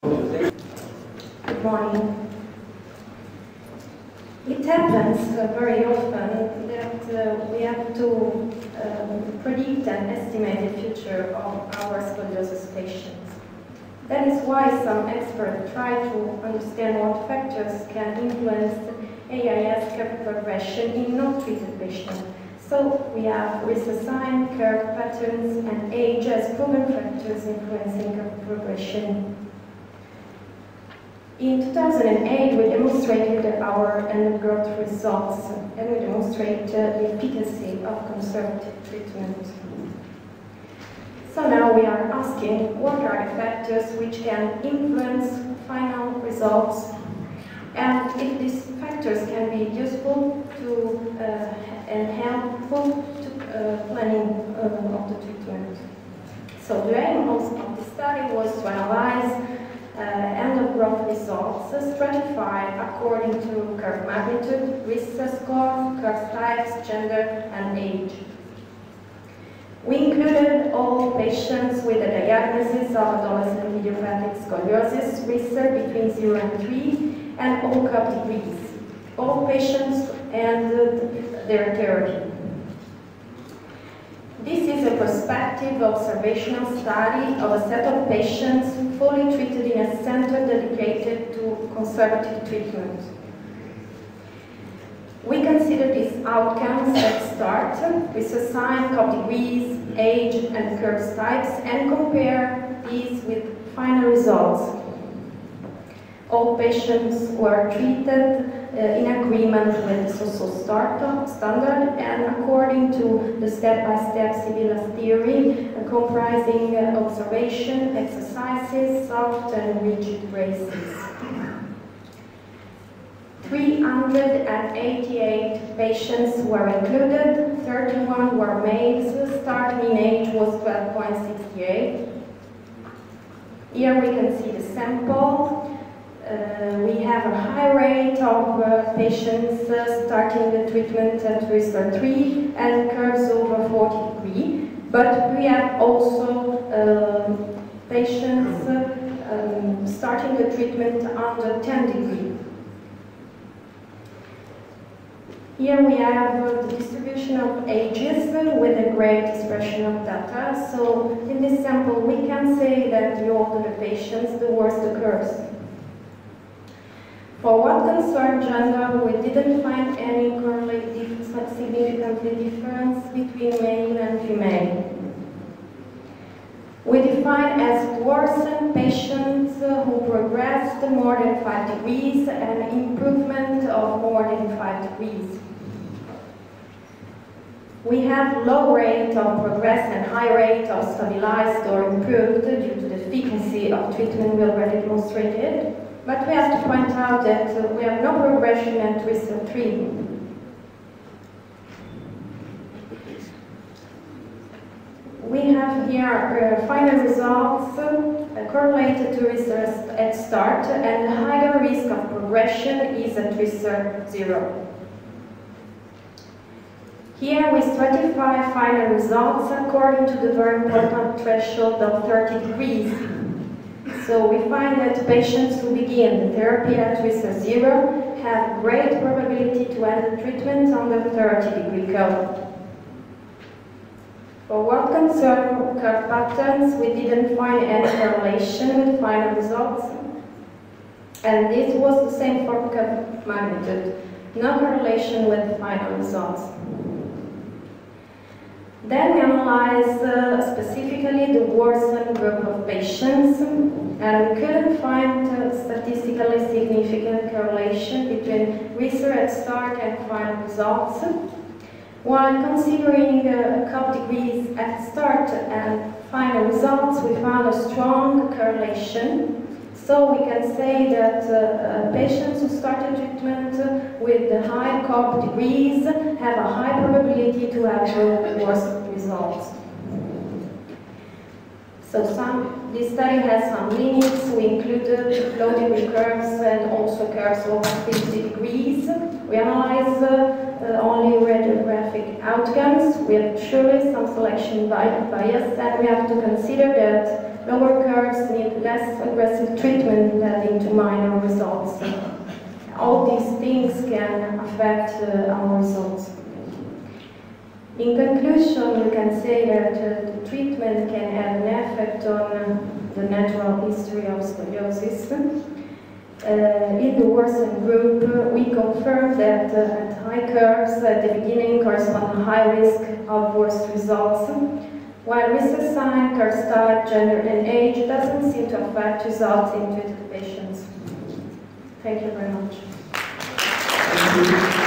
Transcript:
Good morning. It happens very often that we have to predict and estimate the future of our scoliosis patients. That is why some experts try to understand what factors can influence AIS curve progression in non-treated patients. So we have Risser sign, curve patterns, and age as proven factors influencing curve progression. In 2008, we demonstrated our endogrowth results, and we demonstrated the efficacy of conservative treatment. So now we are asking what are the factors which can influence final results, and if these factors can be useful to and helpful to planning of the treatment. So the aim of the study was to analyze endogrowth results stratified according to curve magnitude, Risser score, curve types, gender, and age. We included all patients with a diagnosis of adolescent idiopathic scoliosis, Risser between 0 and 3, and all Cobb degrees. All patients ended their therapy. This is a prospective observational study of a set of patients fully treated in a center dedicated to conservative treatment. We consider these outcomes at start, Risser sign, Cobb degrees, age, and curve types, and compare these with final results. All patients were treated in agreement with the social standard and according to the step-by-step Sibylla's theory, comprising observation, exercises, soft and rigid braces. 388 patients were included, 31 were males, starting age was 12.68. Here we can see the sample. We have a high rate of patients starting the treatment at Risser 3 and curves over 40 degrees, but we have also patients starting the treatment under 10 degrees. Here we have the distribution of ages with a great expression of data. So in this sample we can say that the older the patients, the worse the curves. For what concerned gender, we didn't find any significantly difference between male and female. We define as worsened patients who progressed more than 5 degrees and improvement of more than 5 degrees. We have low rate of progress and high rate of stabilized or improved due to the efficacy of treatment we already demonstrated. But we have to point out that we have no progression at Risser 3. We have here final results correlated to Risser at start, and the higher risk of progression is at Risser 0. Here we stratify final results according to the very important threshold of 30 degrees. So we find that patients who begin the therapy at Risser 0 have great probability to end the treatment on the 30-degree curve. For what concerns curve patterns, we didn't find any correlation with final results. And this was the same for curve magnitude, no correlation with final results. Then we analyzed specifically the worsened group of patients, and we couldn't find statistically significant correlation between Risser at start and final results. While considering Cobb degrees at start and final results, we found a strong correlation. So we can say that patients who started treatment with the high Cobb degrees have a high probability to have worse results. So this study has some limits. We included low degree curves and also curves over 50 degrees. We analyzed only radiographic outcomes with surely some selection bias, and we have to consider that lower curves need less aggressive treatment leading to minor results. All these things can affect our results. In conclusion, we can say that the treatment can have an effect on the natural history of scoliosis. In the worsened group, we confirm that at high curves at the beginning correspond a high risk of worse results, while Risser sign, curve type, gender, and age doesn't seem to affect results in treated patients. Thank you very much. Thank you.